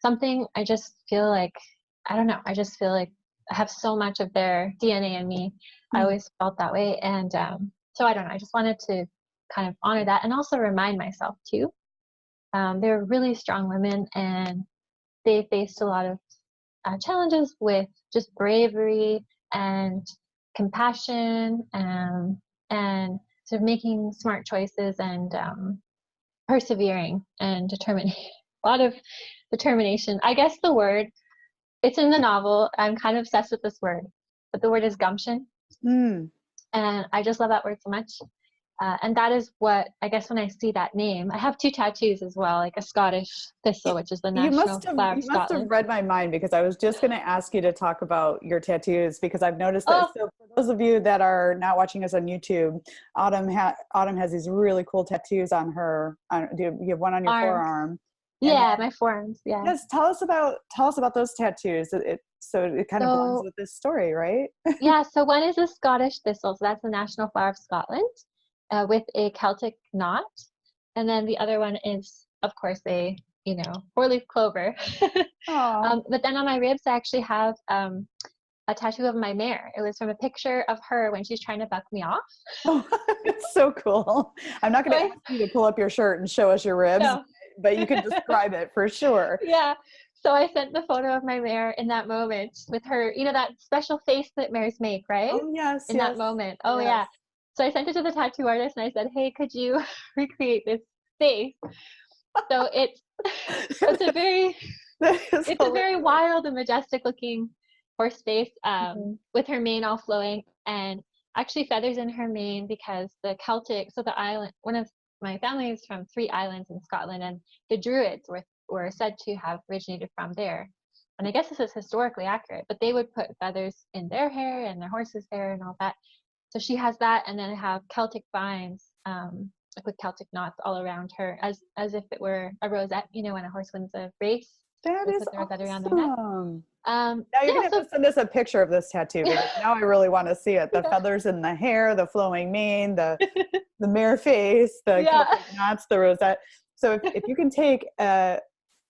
something I just feel like, I don't know, I just feel like I have so much of their DNA in me. I always felt that way, and so I don't know. I just wanted to kind of honor that, and also remind myself too. They're really strong women, and they faced a lot of challenges with just bravery and compassion, and sort of making smart choices and persevering and determination. A lot of determination. I guess the word, it's in the novel. I'm kind of obsessed with this word, but the word is gumption. Mm. And I just love that word so much. And that is what, I guess, when I see that name, I have 2 tattoos as well, like a Scottish thistle, which is the national flower of You must have Scotland. read my mind, because I was just going to ask you to talk about your tattoos, because I've noticed that. Oh, So for those of you that are not watching us on YouTube, Autumn has these really cool tattoos on her. You have one on your arms. forearm. And Yeah, then, my forearms. Yeah. yes, tell us about those tattoos. So it kind of blends So, with this story, right? yeah, so one is a Scottish thistle. So that's the national flower of Scotland, with a Celtic knot. And then the other one is, of course, a, 4-leaf clover. Oh, But then on my ribs, I actually have a tattoo of my mare. It was from a picture of her when she's trying to buck me off. oh, it's so cool. I'm not going to So ask you to pull up your shirt and show us your ribs, no. but you can describe it for sure. Yeah. So I sent the photo of my mare in that moment with her, that special face that mares make, right? Oh, yes, In yes, that moment. Oh, yes. yeah. So I sent it to the tattoo artist and I said, hey, could you recreate this face? So it's a very, That is it's a very hilarious. wild and majestic looking horse face, Mhm. with her mane all flowing and actually feathers in her mane, because the Celtic, so the island, one of my family is from 3 islands in Scotland, and the Druids were said to have originated from there. And I guess this is historically accurate, but they would put feathers in their hair and their horse's hair and all that. So she has that, and then I have Celtic vines, like with Celtic knots all around her, as if it were a rosette. When a horse wins a race, That they is put the rosette around their neck. awesome. Now you're Yeah, gonna have so to send us a picture of this tattoo, because now I really want to see it. The yeah, feathers in the hair, the flowing mane, the mare face, the yeah. Celtic knots, the rosette. So if you can take an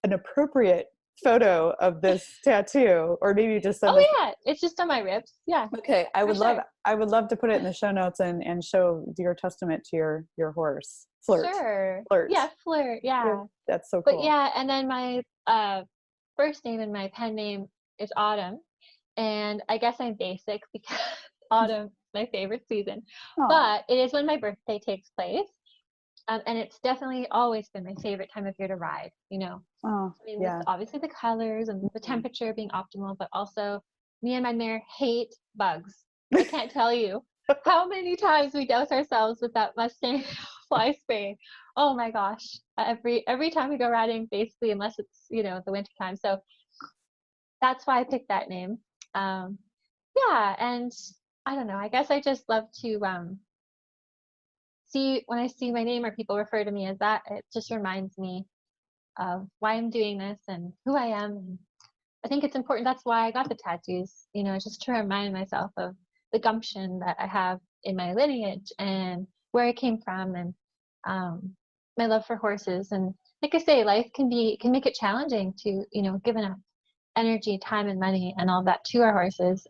appropriate photo of this tattoo, or maybe just send us. Oh yeah, it's just on my ribs. Yeah, Okay, for sure. I would love to put it in the show notes and show your testament to your horse. Sure. Flirt. Yeah, flirt. Yeah, Yeah. that's so But cool. yeah, and then my first name and my pen name is Autumn. And I guess I'm basic because autumn is my favorite season. Oh, But it is when my birthday takes place. And it's definitely always been my favorite time of year to ride, oh, I mean, with yeah. obviously the colors and the Mhm. temperature being optimal, but also me and my mare hate bugs. I can't tell you how many times we dose ourselves with that Mustang fly spray. Oh my gosh. Every time we go riding, basically, unless it's, the winter time. So that's why I picked that name. Um, yeah, and I don't know. I guess I just love to see when I see my name or people refer to me as that, it just reminds me of why I'm doing this and who I am. And I think it's important. That's why I got the tattoos, just to remind myself of the gumption that I have in my lineage and where I came from, and my love for horses. And like I say, life can make it challenging to, give enough energy, time, and money and all that to our horses.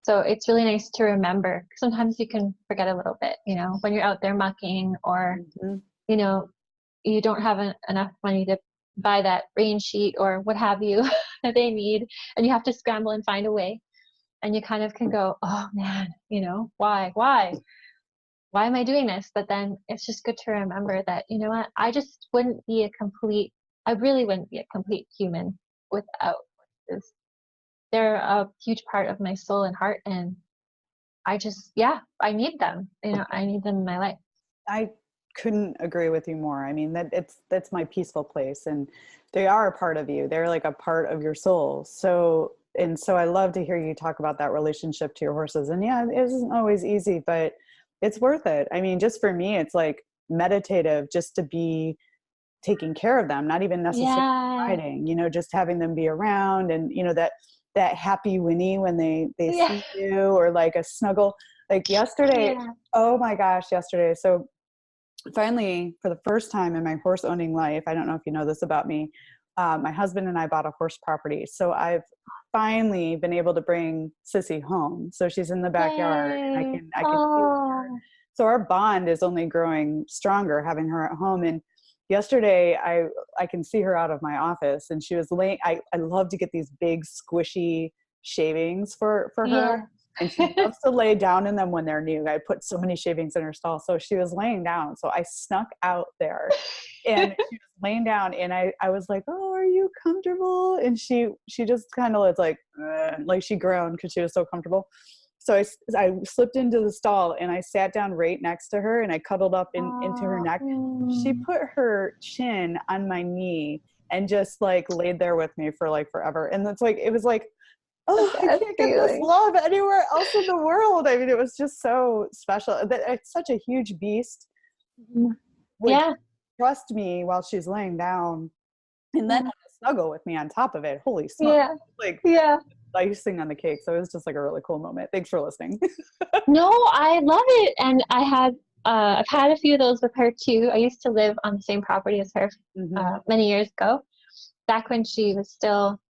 So it's really nice to remember. Sometimes you can forget a little bit, when you're out there mucking, or, Mhm. you know, you don't have enough money to buy that rain sheet or what have you that they need, and you have to scramble and find a way. And you kind of can go, oh man, why am I doing this? But then it's just good to remember that, what, I really wouldn't be a complete human without horses. They're a huge part of my soul and heart, and I need them. I need them in my life. I couldn't agree with you more. I mean, that's my peaceful place, and they are a part of you. They're like a part of your soul. So I love to hear you talk about that relationship to your horses. And yeah, it isn't always easy, but it's worth it. I mean, just for me, it's like meditative just to be taking care of them, not even necessarily Yeah. riding, just having them be around, and that happy whinny when they Yeah. see you, or like a snuggle. Like yesterday, Yeah. oh my gosh, yesterday. So finally, for the first time in my horse owning life, I don't know if you know this about me, my husband and I bought a horse property. So I've finally been able to bring Sissy home. So she's in the backyard, and Yay. I can be with her. Oh. So our bond is only growing stronger having her at home. And yesterday I can see her out of my office, and she was laying, I love to get these big squishy shavings for Yeah. her. and she loves to lay down in them when they're new. I put so many shavings in her stall. So she was laying down. So I snuck out there and she was laying down and I was like, oh, are you comfortable? And she just kind of was like she groaned because she was so comfortable. So I slipped into the stall and I sat down right next to her and I cuddled up into her neck. She put her chin on my knee and just like laid there with me for like forever. And it's like, it was like, oh, I can't get this love anywhere else in the world. I mean, it was just so special. It's such a huge beast. Yeah. Trust me while she's laying down and then snuggle with me on top of it. Holy smokes. Yeah. Like, yeah. Icing on the cake. So it was just like a really cool moment. Thanks for listening. No, I love it. And I've had a few of those with her too. I used to live on the same property as her many years ago, back when she was still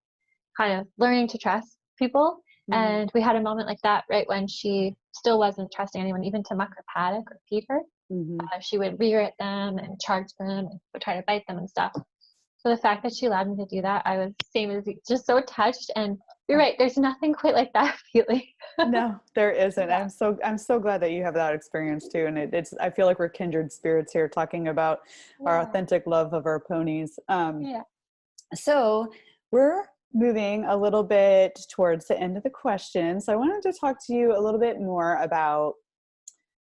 kind of learning to trust people. And we had a moment like that right when she still wasn't trusting anyone, even to muck her paddock or feed her. She would rear at them and charge them and would try to bite them and stuff. So the fact that she allowed me to do that, I was same as you, just so touched. And you're right, there's nothing quite like that feeling. No, there isn't. I'm so glad that you have that experience too. And it's I feel like we're kindred spirits here talking about our authentic love of our ponies. So we're moving a little bit towards the end of the question. So I wanted to talk to you a little bit more about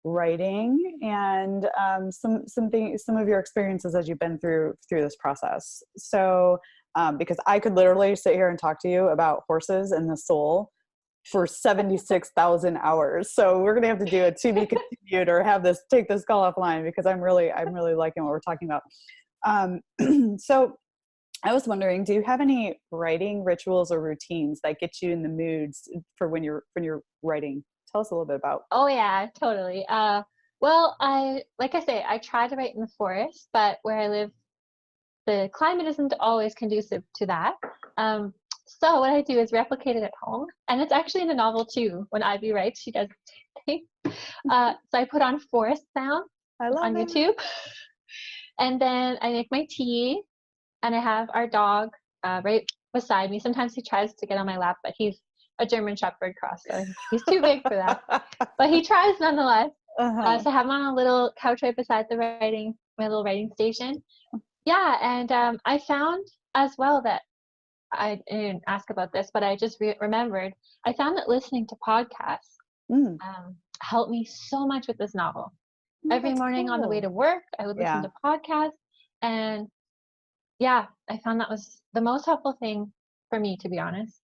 writing and some of your experiences as you've been through this process. So because I could literally sit here and talk to you about horses and the soul for 76,000 hours. So we're gonna have to do a to be continued or take this call offline because I'm really liking what we're talking about. So I was wondering, do you have any writing rituals or routines that get you in the moods for when you're writing? Tell us a little bit about. Oh yeah, totally. Well, like I say, I try to write in the forest, but where I live, the climate isn't always conducive to that. So what I do is replicate it at home, and it's actually in the novel too. When Ivy writes, she does the same thing. So I put on forest sound on YouTube, and then I make my tea, and I have our dog right beside me. Sometimes he tries to get on my lap, but he's a German Shepherd cross, so he's too big for that. But he tries nonetheless. So I have him on a little couch right beside my little writing station. Yeah, and I found as well that I didn't ask about this, but I just remembered. I found that listening to podcasts helped me so much with this novel. Every morning on the way to work, I would listen to podcasts, and yeah, I found that was the most helpful thing for me, to be honest.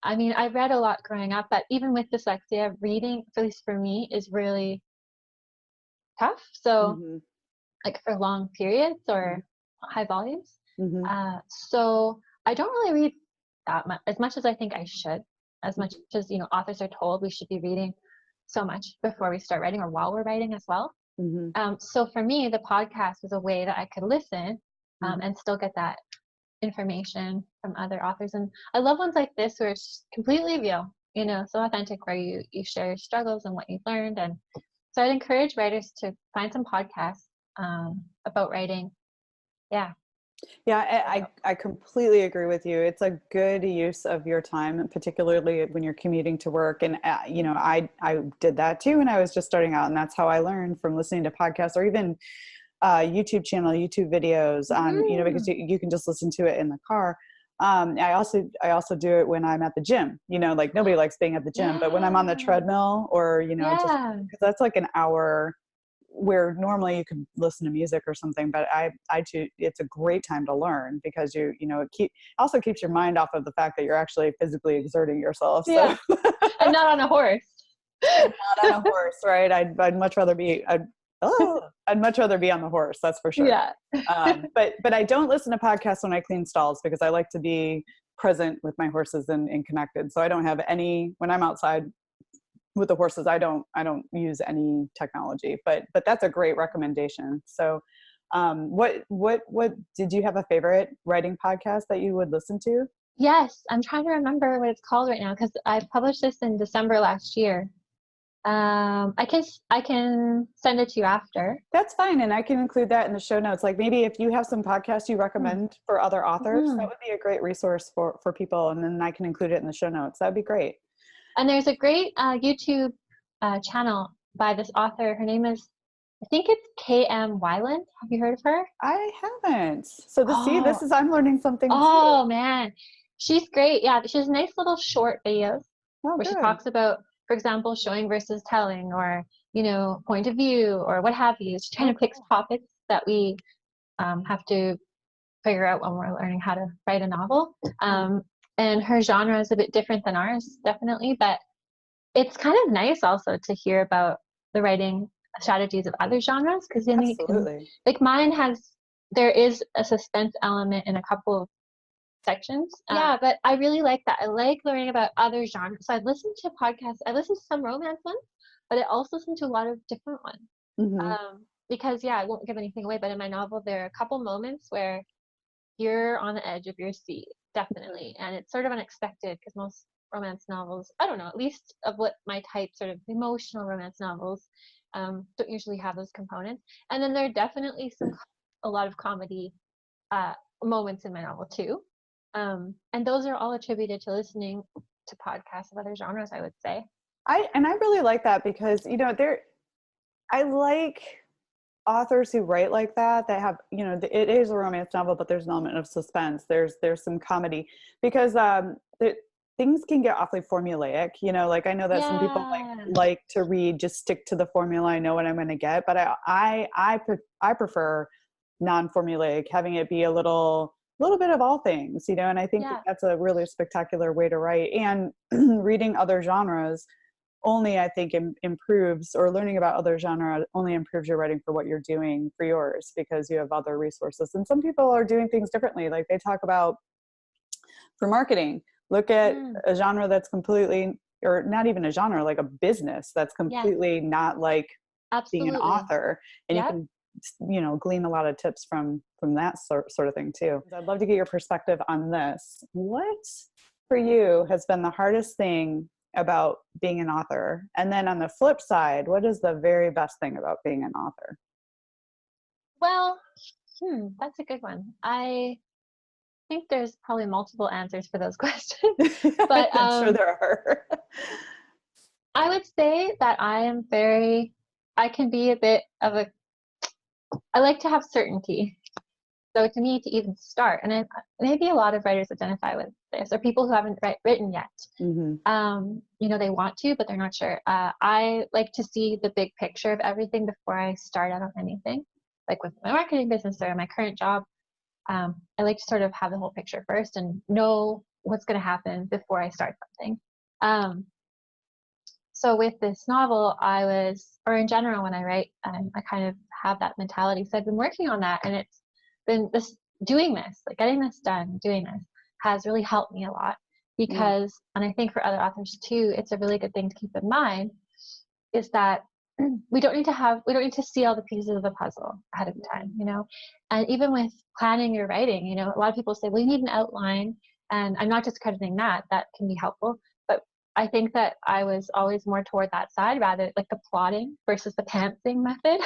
I mean, I read a lot growing up, but even with dyslexia, reading, at least for me, is really tough. So, like for long periods or high volumes. So I don't really read that much, as much as I think I should, as much as, authors are told we should be reading so much before we start writing or while we're writing as well. So for me, the podcast was a way that I could listen and still get that information from other authors. And I love ones like this where it's completely real, so authentic, where you share your struggles and what you've learned. And so I'd encourage writers to find some podcasts about writing. Yeah, I completely agree with you. It's a good use of your time, particularly when you're commuting to work. And I did that too when I was just starting out, and that's how I learned, from listening to podcasts or even YouTube videos on, because you can just listen to it in the car. I also do it when I'm at the gym, like nobody likes being at the gym, but when I'm on the treadmill or, just because that's like an hour where normally you could listen to music or something, but it's a great time to learn because it also keeps your mind off of the fact that you're actually physically exerting yourself. So. And not on a horse. Not on a horse, right? I'd much rather be I'd much rather be on the horse, that's for sure. Yeah. But I don't listen to podcasts when I clean stalls because I like to be present with my horses and connected. So I don't have any, when I'm outside with the horses, I don't use any technology, but that's a great recommendation. So what did you have a favorite writing podcast that you would listen to? Yes, I'm trying to remember what it's called right now because I published this in December last year. I can send it to you after. That's fine, and I can include that in the show notes. Like maybe if you have some podcasts you recommend for other authors, that would be a great resource for people, and then I can include it in the show notes. That'd be great. And there's a great YouTube channel by this author. Her name is, I think it's K.M. Weiland. Have you heard of her? I haven't. So Oh, I'm learning something too. oh man, she's great. Yeah, she has nice little short videos Oh, where she good. talks about, for example, showing versus telling, or point of view, or what have you. She kind of picks topics that we have to figure out when we're learning how to write a novel. And her genre is a bit different than ours, definitely, but it's kind of nice also to hear about the writing strategies of other genres, because then you can, Absolutely. like mine has, there is a suspense element in a couple of sections. Yeah, but I really like that. I like learning about other genres. So I'd listen to podcasts. I listen to some romance ones, but I also listen to a lot of different ones. Because I won't give anything away, but in my novel there are a couple moments where you're on the edge of your seat, definitely, and it's sort of unexpected because most romance novels, I don't know, at least of what my type, sort of emotional romance novels, don't usually have those components. And then there are definitely a lot of comedy moments in my novel too. And those are all attributed to listening to podcasts of other genres, I would say. I really like that because, I like authors who write like that have, it is a romance novel, but there's an element of suspense. There's some comedy because things can get awfully formulaic, like I know that some people like to read, just stick to the formula. I know what I'm going to get, but I prefer non-formulaic, having it be a little bit of all things, and I think that's a really spectacular way to write. And reading other genres only, I think, improves, or learning about other genre only improves your writing for what you're doing for yours, because you have other resources. And some people are doing things differently. Like they talk about, for marketing, look at a genre that's completely, or not even a genre, like a business that's completely not like being an author. And you can, glean a lot of tips from that sort of thing too. I'd love to get your perspective on this. What for you has been the hardest thing about being an author? And then on the flip side, what is the very best thing about being an author? Well, that's a good one. I think there's probably multiple answers for those questions, but I'm sure there are. I would say that I can be a bit of I like to have certainty. So to me, to even start, and maybe a lot of writers identify with this, or people who haven't written yet. They want to, but they're not sure. I like to see the big picture of everything before I start out on anything. Like with my marketing business or my current job, I like to sort of have the whole picture first and know what's going to happen before I start something. So with this novel, or in general when I write, I kind of have that mentality. So I've been working on that, and it's been getting this done, doing this has really helped me a lot, because, and I think for other authors too, it's a really good thing to keep in mind, is that we don't need to see all the pieces of the puzzle ahead of time, and even with planning your writing, a lot of people say, well, you need an outline, and I'm not discrediting that can be helpful, but I think that I was always more toward that side, rather like the plotting versus the pantsing method.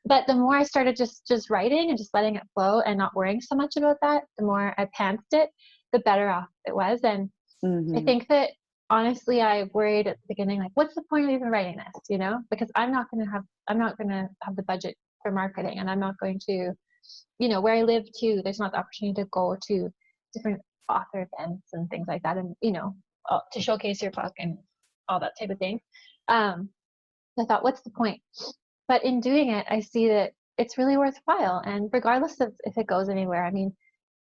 But the more I started just writing and just letting it flow and not worrying so much about that, the more I pantsed it, the better off it was. And I think that honestly, I worried at the beginning, like, what's the point of even writing this? Because I'm not going to have the budget for marketing, and I'm not going to, where I live too, there's not the opportunity to go to different author events and things like that, and to showcase your book and all that type of thing. I thought, what's the point? But in doing it, I see that it's really worthwhile. And regardless of if it goes anywhere, I mean,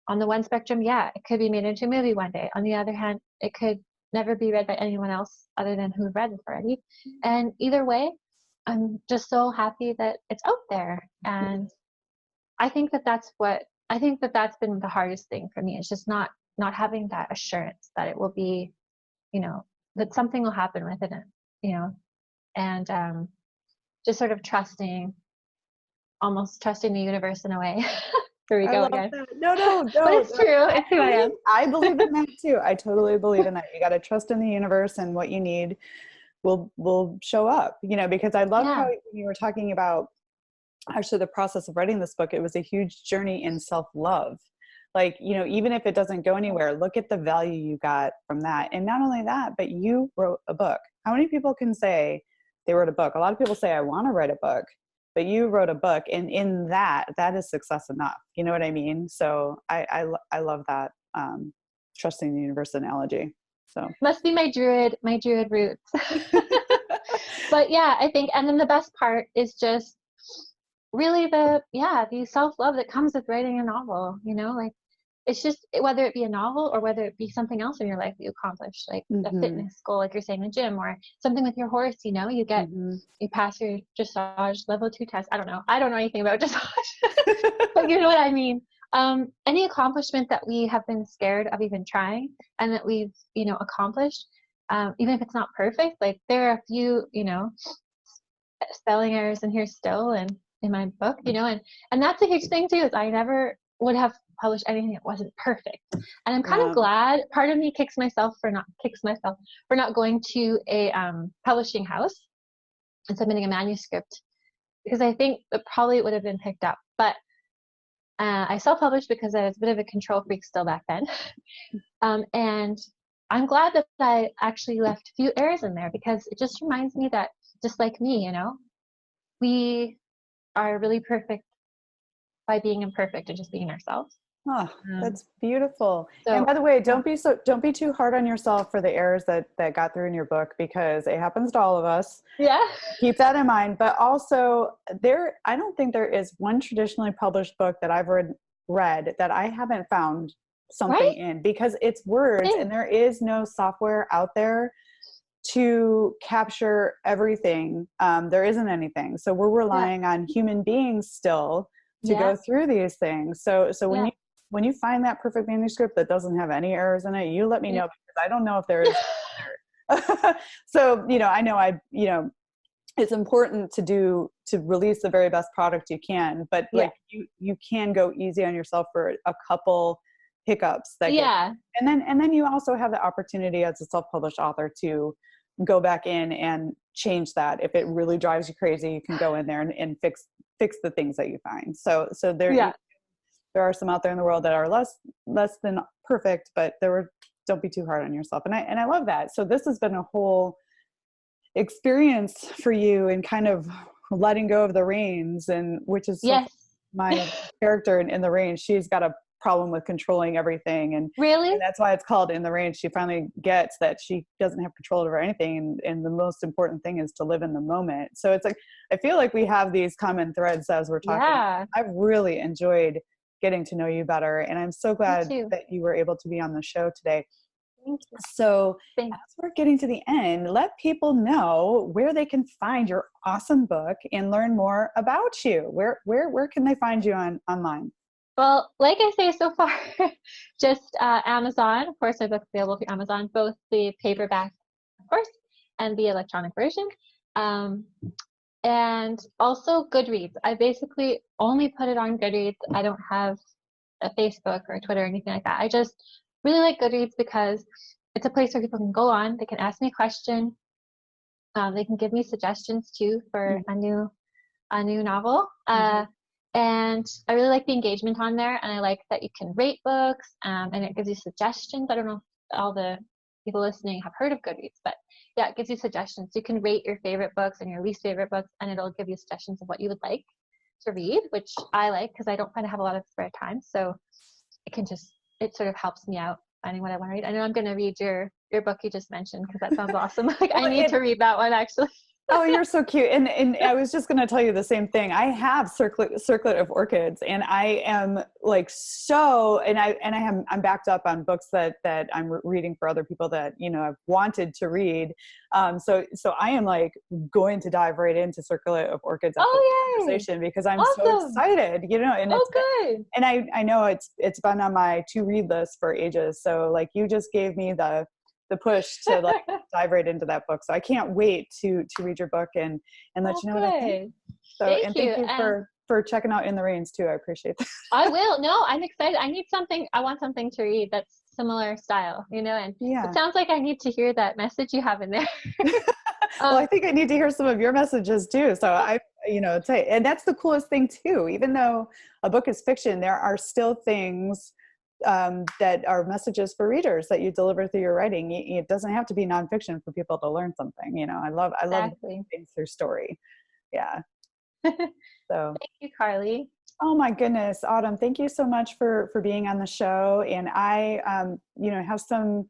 on the one spectrum, it could be made into a movie one day. On the other hand, it could never be read by anyone else other than who read it already. And either way, I'm just so happy that it's out there. And I think that that's been the hardest thing for me. It's just not having that assurance that it will be, that something will happen with it, and just sort of almost trusting the universe in a way. Here we go again. That. No. But it's true. It's who I am. I believe in that too. I totally believe in that. You got to trust in the universe, and what you need will show up, because I love how you were talking about actually the process of writing this book. It was a huge journey in self-love, like, you know, even if it doesn't go anywhere, look at the value you got from that. And not only that, but you wrote a book. How many people can say they wrote a book? A lot of people say, I want to write a book, but you wrote a book, and in that is success enough. You know what I mean? So I love that trusting the universe analogy. So must be my druid roots. But yeah, I think, and then the best part is just really the self-love that comes with writing a novel, you know, like it's just, whether it be a novel or whether it be something else in your life that you accomplish, like a fitness goal, like you're saying, the gym, or something with your horse, you know, you get, you pass your dressage level 2 test. I don't know anything about dressage, but you know what I mean. Any accomplishment that we have been scared of even trying and that we've, you know, accomplished, even if it's not perfect, like there are a few, you know, spelling errors in here still, and in my book, you know, and that's a huge thing too, is I never would have published anything that wasn't perfect. And I'm kind of glad. Part of me kicks myself for not going to a publishing house and submitting a manuscript, because I think it probably would have been picked up. But I self-published because I was a bit of a control freak still back then. And I'm glad that I actually left a few errors in there, because it just reminds me that, just like me, you know, we are really perfect by being imperfect and just being ourselves. Oh, that's beautiful. So, and by the way, don't be too hard on yourself for the errors that got through in your book, because it happens to all of us. Yeah. Keep that in mind. But also I don't think there is one traditionally published book that I've read that I haven't found something in, because it's words and there is no software out there to capture everything. There isn't anything. So we're relying on human beings still to go through these things. So when you find that perfect manuscript that doesn't have any errors in it, you let me know, because I don't know if there is. So, you know, I know it's important to release the very best product you can, but like you can go easy on yourself for a couple hiccups and then you also have the opportunity as a self-published author to go back in and change that. If it really drives you crazy, you can go in there and fix the things that you find. So there are some out there in the world that are less than perfect, but don't be too hard on yourself. And I love that. So this has been a whole experience for you, and kind of letting go of the reins, and which is my character in the reins. She's got a problem with controlling everything, and that's why it's called In the Reins. She finally gets that she doesn't have control over anything, and the most important thing is to live in the moment. So it's like, I feel like we have these common threads as we're talking. I've really enjoyed getting to know you better, and I'm so glad that you were able to be on the show today. Thank you. So as we're getting to the end, let people know where they can find your awesome book and learn more about you. Where can they find you online? Well, like I say so far, just Amazon. Of course, my book's available through Amazon, both the paperback, of course, and the electronic version. And also Goodreads. I basically only put it on Goodreads. I don't have a Facebook or a Twitter or anything like that. I just really like Goodreads because it's a place where people can go on. They can ask me a question. They can give me suggestions too for a new novel. And I really like the engagement on there, and I like that you can rate books, and it gives you suggestions. I don't know if all the people listening have heard of Goodreads, but yeah, it gives you suggestions. You can rate your favorite books and your least favorite books, and it'll give you suggestions of what you would like to read, which I like because I don't kind of have a lot of spare time. So it sort of helps me out finding what I want to read. I know I'm going to read your book you just mentioned, because that sounds awesome. Like I need to read that one actually. Oh, you're so cute. And I was just going to tell you the same thing. I have Circlet of Orchids, and I am like, I'm backed up on books that I'm reading for other people that, you know, I've wanted to read. So I am like going to dive right into Circlet of Orchids after the conversation, because I'm so excited, you know, and good. And I know it's been on my to read list for ages. So like, you just gave me the push to like dive right into that book. So I can't wait to read your book and let you know what I think. So thank you for checking out In the Reins too. I appreciate that. I will. No, I'm excited. I want something to read that's similar style, you know, and it sounds like I need to hear that message you have in there. Well, I think I need to hear some of your messages too. So and that's the coolest thing too. Even though a book is fiction, there are still things that are messages for readers that you deliver through your writing. It doesn't have to be nonfiction for people to learn something. You know, I love Exactly. things through story. Yeah. So Thank you, Carly. oh my goodness, Autumn, thank you so much for being on the show. And I, you know, have some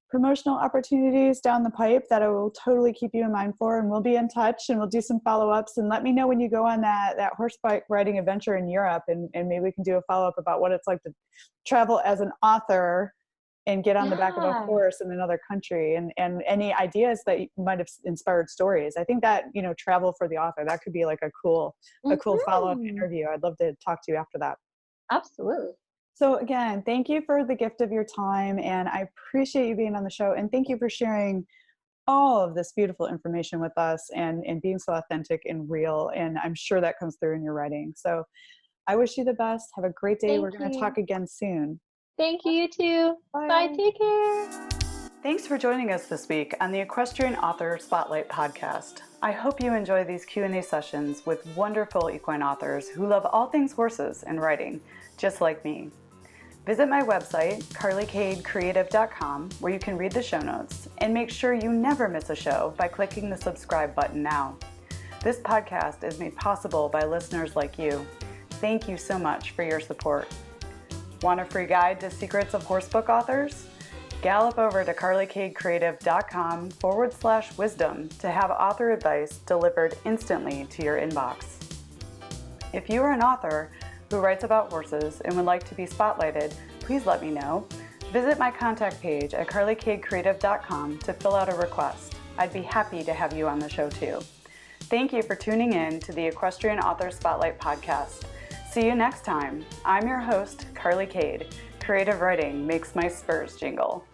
promotional opportunities down the pipe that I will totally keep you in mind for, and we'll be in touch and we'll do some follow-ups, and let me know when you go on that horseback riding adventure in Europe, and maybe we can do a follow-up about what it's like to travel as an author and get on the back of a horse in another country, and any ideas that might have inspired stories. I think that, you know, travel for the author, that could be like a cool follow-up interview. I'd love to talk to you after that. Absolutely. So again, thank you for the gift of your time, and I appreciate you being on the show, and thank you for sharing all of this beautiful information with us, and being so authentic and real, and I'm sure that comes through in your writing. So I wish you the best. Have a great day. We're going to talk again soon. Thank you, you too. Bye. Take care. Thanks for joining us this week on the Equestrian Author Spotlight podcast. I hope you enjoy these Q&A sessions with wonderful equine authors who love all things horses and writing, just like me. Visit my website, carlykadecreative.com, where you can read the show notes, and make sure you never miss a show by clicking the subscribe button now. This podcast is made possible by listeners like you. Thank you so much for your support. Want a free guide to secrets of horsebook authors? Gallop over to carlykadecreative.com/wisdom to have author advice delivered instantly to your inbox. If you are an author who writes about horses and would like to be spotlighted, please let me know. Visit my contact page at carlykadecreative.com to fill out a request. I'd be happy to have you on the show too. Thank you for tuning in to the Equestrian Author Spotlight podcast. See you next time. I'm your host, Carly Kade. Creative writing makes my spurs jingle.